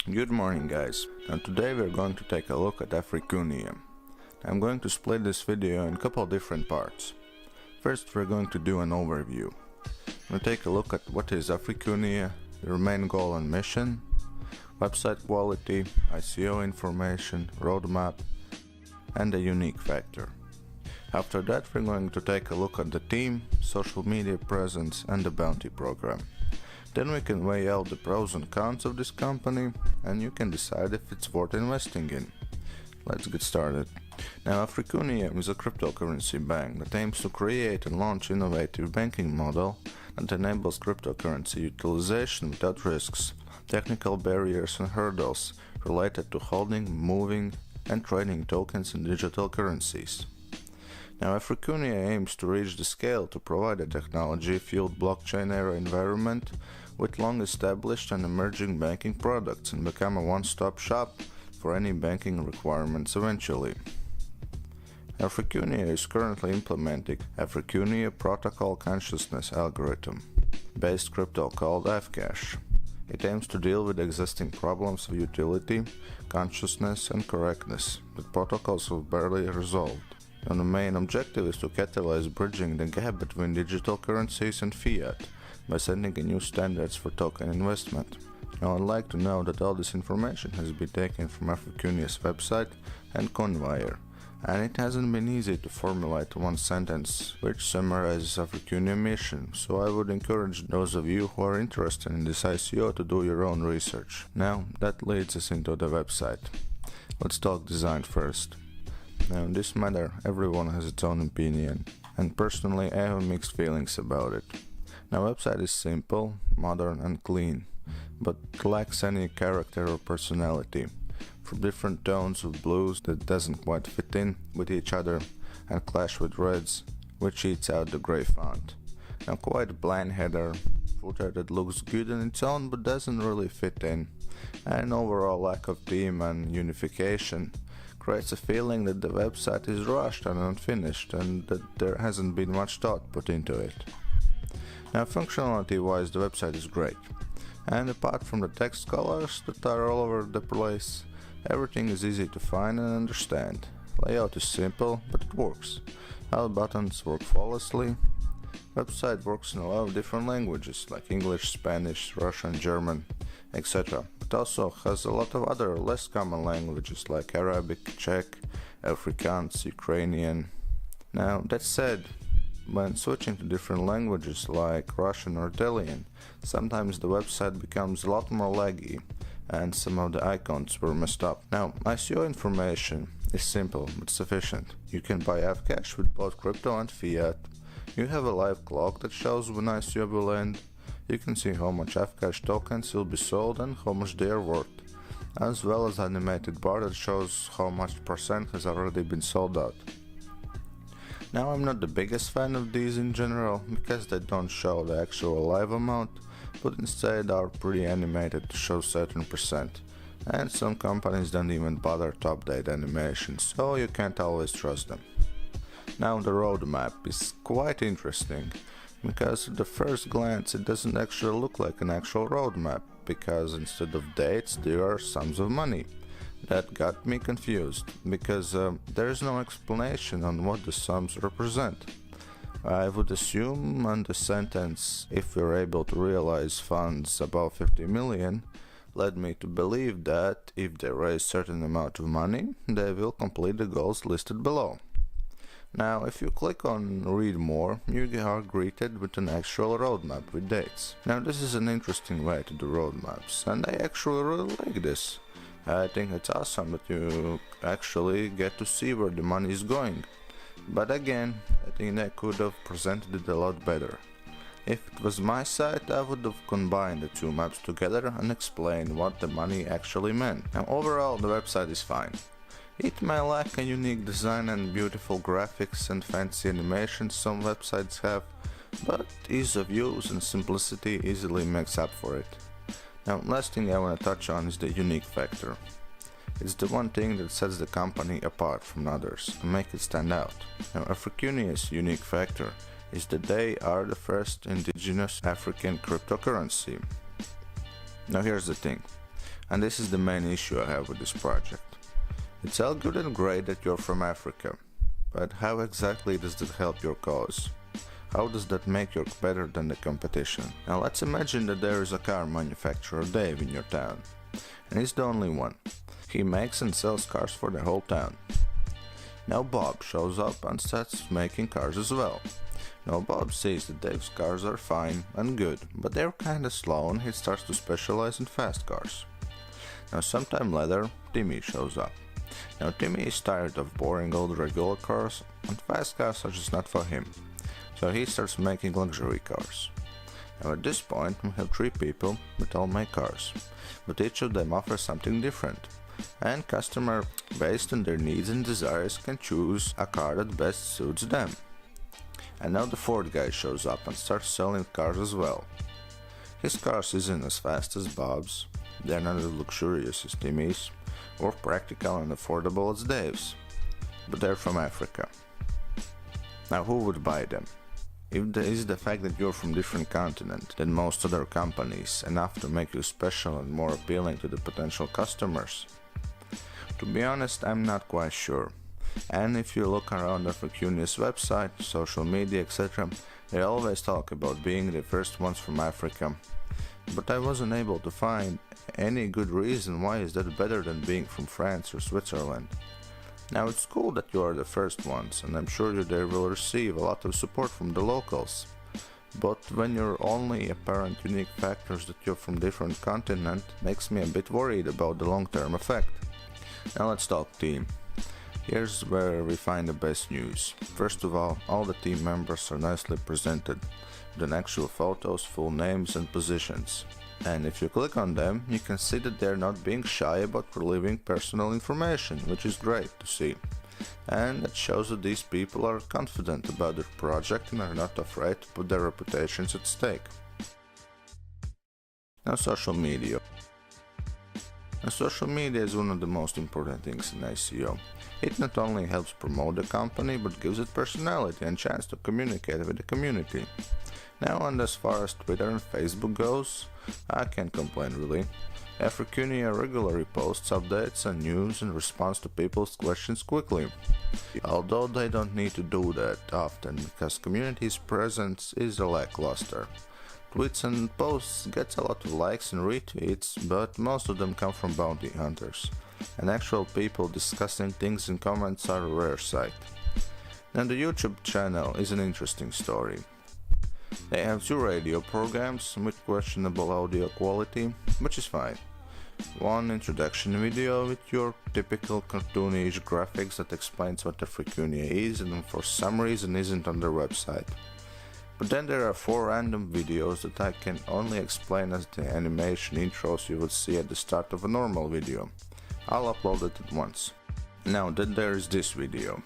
Good morning guys, and today we're going to take a look at Africunia. I'm going to split this video in a couple different parts. First we're going to do an overview. We'll take a look at what is Africunia, your main goal and mission, website quality, ICO information, roadmap, and a unique factor. After that we're going to take a look at the team, social media presence, and the bounty program. Then we can weigh out the pros and cons of this company, and you can decide if it's worth investing in. Let's get started. Now, Africunia is a cryptocurrency bank that aims to create and launch innovative banking model that enables cryptocurrency utilization without risks, technical barriers and hurdles related to holding, moving, and trading tokens in digital currencies. Now, Africunia aims to reach the scale to provide a technology-fueled blockchain-era environment with long-established and emerging banking products and become a one-stop shop for any banking requirements eventually. Africunia is currently implementing Africunia Protocol Consciousness Algorithm, based crypto called Fcash. It aims to deal with existing problems of utility, consciousness, and correctness that protocols have barely resolved. And the main objective is to catalyze bridging the gap between digital currencies and fiat by setting a new standards for token investment. Now I'd like to know that all this information has been taken from Africunia's website and Conwire, and it hasn't been easy to formulate one sentence which summarizes Africunia's mission, so I would encourage those of you who are interested in this ICO to do your own research. Now that leads us into the website. Let's talk design first. Now in this matter, everyone has its own opinion, and personally I have mixed feelings about it. Now website is simple, modern and clean, but lacks any character or personality, from different tones of blues that doesn't quite fit in with each other and clash with reds, which eats out the grey font. Now quite bland header, footer that looks good on its own but doesn't really fit in, and overall lack of theme and unification creates a feeling that the website is rushed and unfinished and that there hasn't been much thought put into it. Now functionality wise the website is great, and apart from the text colors that are all over the place, everything is easy to find and understand. Layout is simple, but it works. All buttons work flawlessly. Website works in a lot of different languages like English, Spanish, Russian, German, etc. It also has a lot of other less common languages like Arabic, Czech, Afrikaans, Ukrainian. Now that said, when switching to different languages like Russian or Italian, sometimes the website becomes a lot more laggy and some of the icons were messed up. Now ICO information is simple but sufficient. You can buy Fcash with both crypto and fiat. You have a live clock that shows when ICO will end. You can see how much Fcash tokens will be sold and how much they are worth, as well as an animated bar that shows how much percent has already been sold out. Now I'm not the biggest fan of these in general, because they don't show the actual live amount, but instead are pretty animated to show certain percent, and some companies don't even bother to update animations, so you can't always trust them. Now the roadmap is quite interesting, because at the first glance it doesn't actually look like an actual roadmap, because instead of dates there are sums of money. That got me confused, because there is no explanation on what the sums represent. I would assume on the sentence, if we're able to realize funds above 50 million, led me to believe that if they raise certain amount of money, they will complete the goals listed below. Now, if you click on read more, you are greeted with an actual roadmap with dates. Now, this is an interesting way to do roadmaps, and I actually really like this. I think it's awesome that you actually get to see where the money is going. But again, I think they could have presented it a lot better. If it was my site, I would have combined the two maps together and explained what the money actually meant. Now, overall, the website is fine. It may lack a unique design and beautiful graphics and fancy animations some websites have, but ease of use and simplicity easily makes up for it. Now, last thing I want to touch on is the unique factor. It's the one thing that sets the company apart from others and make it stand out. Now, Africunia's unique factor is that they are the first indigenous African cryptocurrency. Now here's the thing. And this is the main issue I have with this project. It's all good and great that you're from Africa, but how exactly does that help your cause? How does that make you better than the competition? Now let's imagine that there is a car manufacturer, Dave, in your town, and he's the only one. He makes and sells cars for the whole town. Now Bob shows up and starts making cars as well. Now Bob sees that Dave's cars are fine and good, but they're kinda slow, and he starts to specialize in fast cars. Now sometime later, Timmy shows up. Now Timmy is tired of boring old regular cars, and fast cars are just not for him. So he starts making luxury cars. Now at this point we have three people that all make cars, but each of them offers something different, and customer based on their needs and desires can choose a car that best suits them. And now the fourth guy shows up and starts selling cars as well. His cars isn't as fast as Bob's, they're not as luxurious as Timmy's, or practical and affordable as Dave's, but they're from Africa. Now who would buy them? Is the fact that you're from different continent than most other companies enough to make you special and more appealing to the potential customers? To be honest, I'm not quite sure. And if you look around Africunia's website, social media, etc., they always talk about being the first ones from Africa. But I wasn't able to find any good reason why is that better than being from France or Switzerland. Now it's cool that you are the first ones, and I'm sure you there will receive a lot of support from the locals. But when your only apparent unique factors that you're from different continent makes me a bit worried about the long-term effect. Now let's talk team. Here's where we find the best news. First of all the team members are nicely presented, with actual photos, full names and positions. And if you click on them, you can see that they're not being shy about relieving personal information, which is great to see. And it shows that these people are confident about their project and are not afraid to put their reputations at stake. Now social media. Now, social media is one of the most important things in ICO. It not only helps promote the company, but gives it personality and chance to communicate with the community. Now, and as far as Twitter and Facebook goes, I can't complain really. Africunia regularly posts updates and news and responds to people's questions quickly. Although they don't need to do that often because community's presence is lackluster. Tweets and posts get a lot of likes and retweets, but most of them come from bounty hunters, and actual people discussing things in comments are a rare sight. Now the YouTube channel is an interesting story. They have 2 radio programs with questionable audio quality, which is fine. One introduction video with your typical cartoonish graphics that explains what Africunia is and for some reason isn't on their website. But then there are 4 random videos that I can only explain as the animation intros you would see at the start of a normal video. I'll upload it at once. Now then there is this video.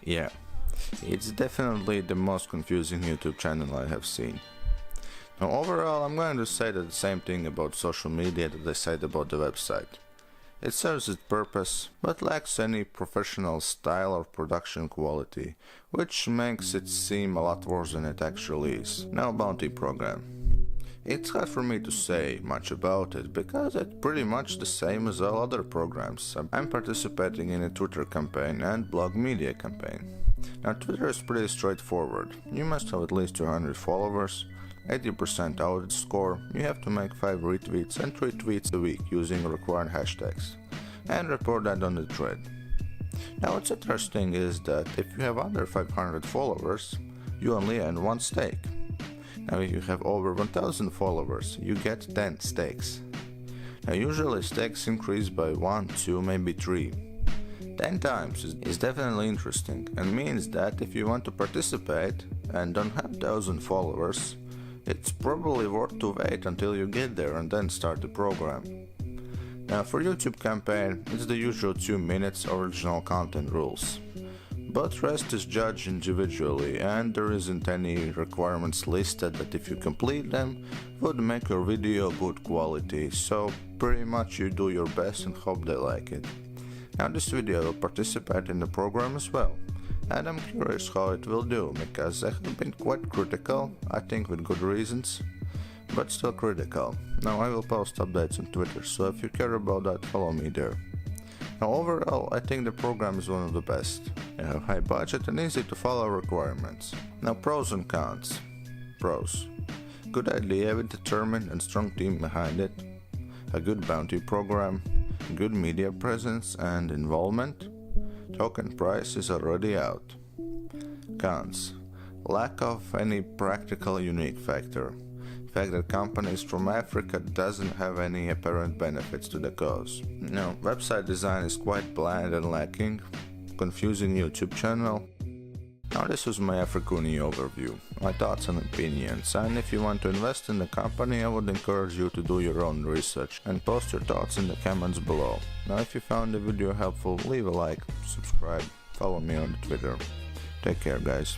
Yeah, it's definitely the most confusing YouTube channel I have seen. Now overall, I'm going to say that the same thing about social media that I said about the website. It serves its purpose, but lacks any professional style or production quality, which makes it seem a lot worse than it actually is. Now bounty program. It's hard for me to say much about it, because it's pretty much the same as all other programs. I'm participating in a Twitter campaign and blog media campaign. Now Twitter is pretty straightforward. You must have at least 200 followers, 80% audit score, you have to make 5 retweets and 3 tweets a week using required hashtags, and report that on the thread. Now what's interesting is that if you have under 500 followers, you only earn 1 stake. Now if you have over 1000 followers, you get 10 stakes. Now usually stakes increase by 1, 2, maybe 3. 10 times is definitely interesting and means that if you want to participate and don't have 1000 followers, It's probably worth to wait until you get there and then start the program. Now for YouTube campaign, it's the usual 2 minutes original content rules. But rest is judged individually, and there isn't any requirements listed that if you complete them would make your video good quality, so pretty much you do your best and hope they like it. Now this video will participate in the program as well, and I'm curious how it will do, because they have been quite critical, I think with good reasons, but still critical. Now I will post updates on Twitter, so if you care about that, follow me there. Now overall, I think the program is one of the best. You have high budget and easy to follow requirements. Now pros and cons. Pros. Good idea with determined and strong team behind it. A good bounty program. Good media presence and involvement. Token price is already out. Cons. Lack of any practical unique factor. Fact that companies from Africa doesn't have any apparent benefits to the cause. No, website design is quite bland and lacking. Confusing YouTube channel. Now this was my Africunia overview, my thoughts and opinions, and if you want to invest in the company I would encourage you to do your own research and post your thoughts in the comments below. Now if you found the video helpful, leave a like, subscribe, follow me on Twitter. Take care guys.